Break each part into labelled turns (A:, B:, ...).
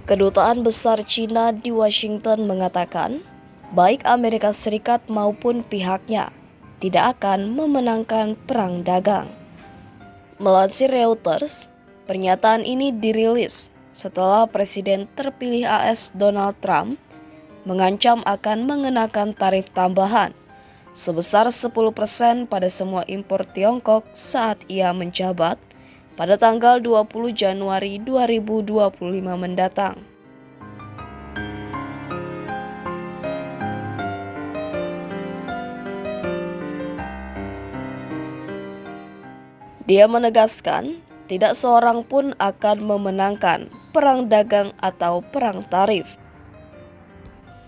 A: Kedutaan Besar Cina di Washington mengatakan, baik Amerika Serikat maupun pihaknya tidak akan memenangkan perang dagang. Melansir Reuters, pernyataan ini dirilis setelah Presiden terpilih AS Donald Trump mengancam akan mengenakan tarif tambahan sebesar 10% pada semua impor Tiongkok saat ia menjabat pada tanggal 20 Januari 2025 mendatang. Dia menegaskan, tidak seorang pun akan memenangkan perang dagang atau perang tarif.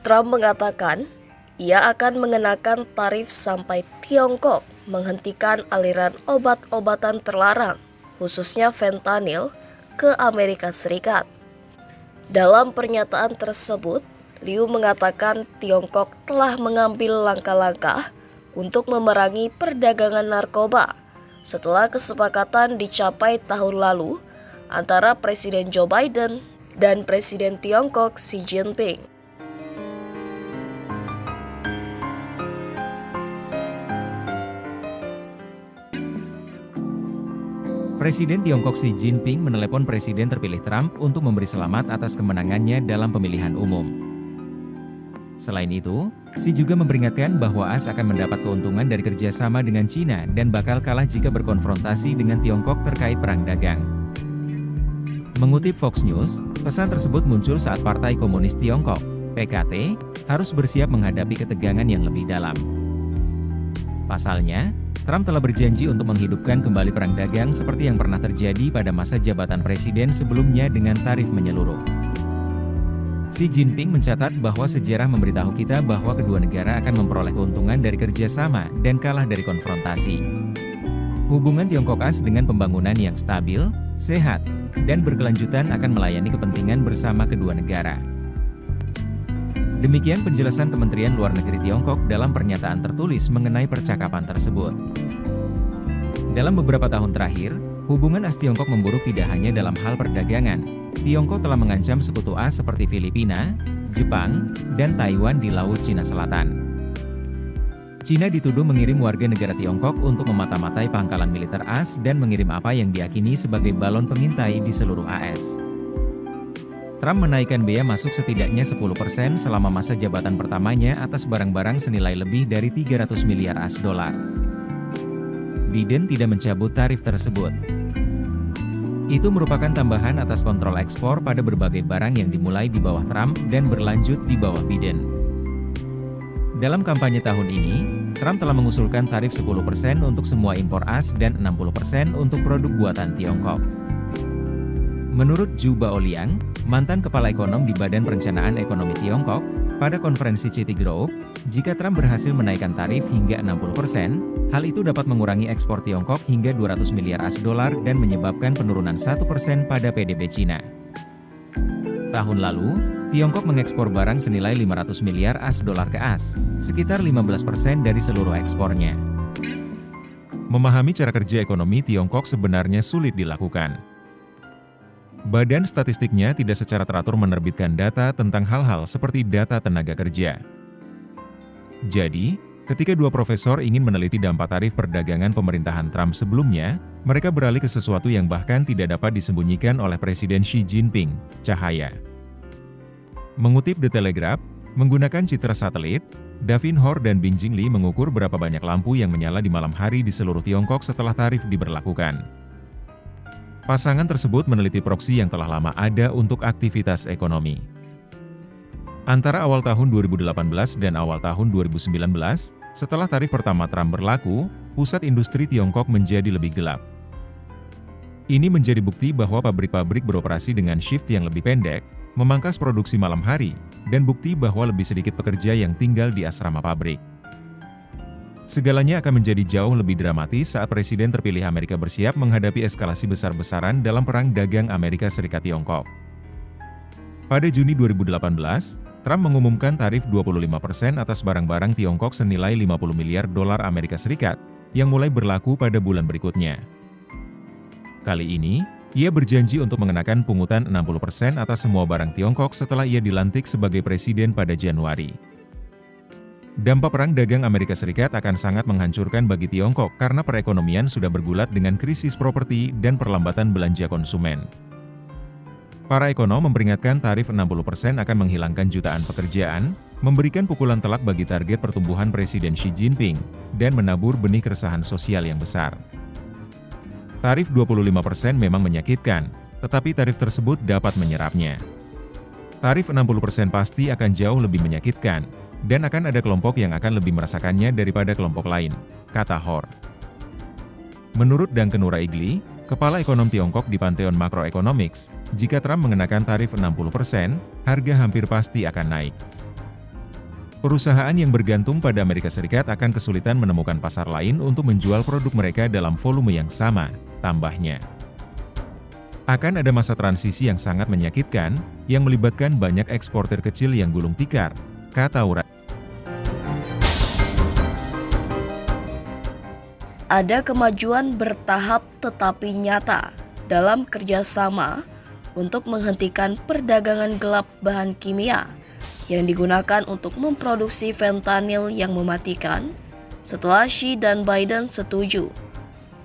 A: Trump mengatakan, ia akan mengenakan tarif sampai Tiongkok menghentikan aliran obat-obatan terlarang, khususnya fentanyl, ke Amerika Serikat. Dalam pernyataan tersebut, Liu mengatakan Tiongkok telah mengambil langkah-langkah untuk memerangi perdagangan narkoba setelah kesepakatan dicapai tahun lalu antara Presiden Joe Biden dan Presiden Tiongkok Xi Jinping.
B: Presiden Tiongkok Xi Jinping menelepon Presiden terpilih Trump untuk memberi selamat atas kemenangannya dalam pemilihan umum. Selain itu, Xi juga memperingatkan bahwa AS akan mendapat keuntungan dari kerjasama dengan China dan bakal kalah jika berkonfrontasi dengan Tiongkok terkait perang dagang. Mengutip Fox News, pesan tersebut muncul saat Partai Komunis Tiongkok, PKT, harus bersiap menghadapi ketegangan yang lebih dalam. Pasalnya, Trump telah berjanji untuk menghidupkan kembali perang dagang seperti yang pernah terjadi pada masa jabatan presiden sebelumnya dengan tarif menyeluruh. Xi Jinping mencatat bahwa sejarah memberitahu kita bahwa kedua negara akan memperoleh keuntungan dari kerjasama dan kalah dari konfrontasi. Hubungan Tiongkok-AS dengan pembangunan yang stabil, sehat, dan berkelanjutan akan melayani kepentingan bersama kedua negara. Demikian penjelasan Kementerian Luar Negeri Tiongkok dalam pernyataan tertulis mengenai percakapan tersebut. Dalam beberapa tahun terakhir, hubungan AS Tiongkok memburuk tidak hanya dalam hal perdagangan. Tiongkok telah mengancam sekutu AS seperti Filipina, Jepang, dan Taiwan di Laut Cina Selatan. Cina dituduh mengirim warga negara Tiongkok untuk memata-matai pangkalan militer AS dan mengirim apa yang diyakini sebagai balon pengintai di seluruh AS. Trump menaikkan bea masuk setidaknya 10% selama masa jabatan pertamanya atas barang-barang senilai lebih dari 300 miliar AS dolar. Biden tidak mencabut tarif tersebut. Itu merupakan tambahan atas kontrol ekspor pada berbagai barang yang dimulai di bawah Trump dan berlanjut di bawah Biden. Dalam kampanye tahun ini, Trump telah mengusulkan tarif 10% untuk semua impor AS dan 60% untuk produk buatan Tiongkok. Menurut Zhu Baoliang, mantan kepala ekonom di Badan Perencanaan Ekonomi Tiongkok, pada konferensi Citigroup, jika Trump berhasil menaikkan tarif hingga 60%, hal itu dapat mengurangi ekspor Tiongkok hingga 200 miliar AS dolar dan menyebabkan penurunan 1% pada PDB Cina. Tahun lalu, Tiongkok mengekspor barang senilai 500 miliar AS dolar ke AS, sekitar 15% dari seluruh ekspornya.
C: Memahami cara kerja ekonomi Tiongkok sebenarnya sulit dilakukan. Badan statistiknya tidak secara teratur menerbitkan data tentang hal-hal seperti data tenaga kerja. Jadi, ketika dua profesor ingin meneliti dampak tarif perdagangan pemerintahan Trump sebelumnya, mereka beralih ke sesuatu yang bahkan tidak dapat disembunyikan oleh Presiden Xi Jinping, cahaya. Mengutip The Telegraph, menggunakan citra satelit, Davin Hor dan Bing Jingli mengukur berapa banyak lampu yang menyala di malam hari di seluruh Tiongkok setelah tarif diberlakukan. Pasangan tersebut meneliti proksi yang telah lama ada untuk aktivitas ekonomi. Antara awal tahun 2018 dan awal tahun 2019, setelah tarif pertama Trump berlaku, pusat industri Tiongkok menjadi lebih gelap. Ini menjadi bukti bahwa pabrik-pabrik beroperasi dengan shift yang lebih pendek, memangkas produksi malam hari, dan bukti bahwa lebih sedikit pekerja yang tinggal di asrama pabrik. Segalanya akan menjadi jauh lebih dramatis saat Presiden terpilih Amerika bersiap menghadapi eskalasi besar-besaran dalam perang dagang Amerika Serikat Tiongkok. Pada Juni 2018, Trump mengumumkan tarif 25% atas barang-barang Tiongkok senilai 50 miliar dolar Amerika Serikat, yang mulai berlaku pada bulan berikutnya. Kali ini, Ia berjanji untuk mengenakan pungutan 60% atas semua barang Tiongkok setelah ia dilantik sebagai presiden pada Januari. Dampak perang dagang Amerika Serikat akan sangat menghancurkan bagi Tiongkok karena perekonomian sudah bergulat dengan krisis properti dan perlambatan belanja konsumen. Para ekonom memperingatkan tarif 60% akan menghilangkan jutaan pekerjaan, memberikan pukulan telak bagi target pertumbuhan Presiden Xi Jinping, dan menabur benih keresahan sosial yang besar. Tarif 25% memang menyakitkan, tetapi tarif tersebut dapat menyerapnya. Tarif 60% pasti akan jauh lebih menyakitkan, dan akan ada kelompok yang akan lebih merasakannya daripada kelompok lain, kata Hor. Menurut Duncan Nuraigli, kepala ekonom Tiongkok di Pantheon Macroeconomics, jika Trump mengenakan tarif 60%, harga hampir pasti akan naik. Perusahaan yang bergantung pada Amerika Serikat akan kesulitan menemukan pasar lain untuk menjual produk mereka dalam volume yang sama, tambahnya. Akan ada masa transisi yang sangat menyakitkan, yang melibatkan banyak eksportir kecil yang gulung tikar, kata Ura.
A: Ada kemajuan bertahap tetapi nyata dalam kerjasama untuk menghentikan perdagangan gelap bahan kimia yang digunakan untuk memproduksi fentanyl yang mematikan setelah Xi dan Biden setuju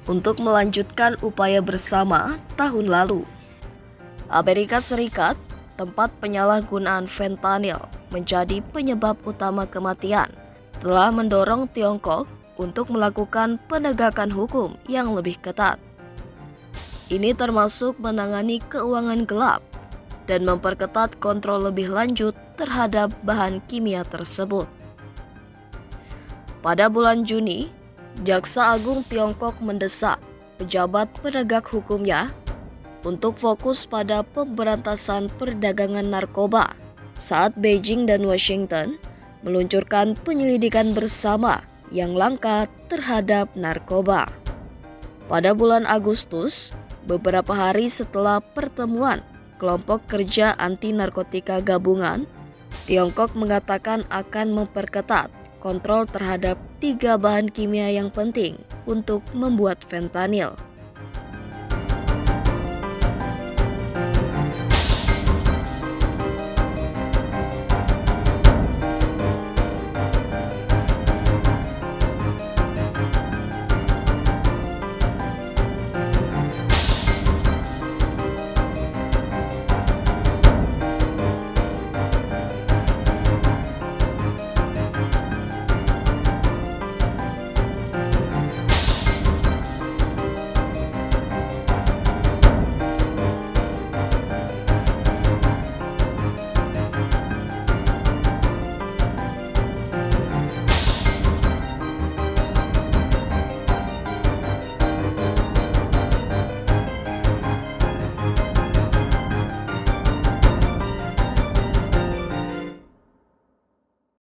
A: untuk melanjutkan upaya bersama tahun lalu. Amerika Serikat, tempat penyalahgunaan fentanyl menjadi penyebab utama kematian, telah mendorong Tiongkok untuk melakukan penegakan hukum yang lebih ketat. Ini termasuk menangani keuangan gelap dan memperketat kontrol lebih lanjut terhadap bahan kimia tersebut. Pada bulan Juni, Jaksa Agung Tiongkok mendesak pejabat penegak hukumnya untuk fokus pada pemberantasan perdagangan narkoba saat Beijing dan Washington meluncurkan penyelidikan bersama yang langka terhadap narkoba. Pada bulan Agustus, beberapa hari setelah pertemuan kelompok kerja anti narkotika gabungan, Tiongkok mengatakan akan memperketat kontrol terhadap 3 bahan kimia yang penting untuk membuat fentanyl.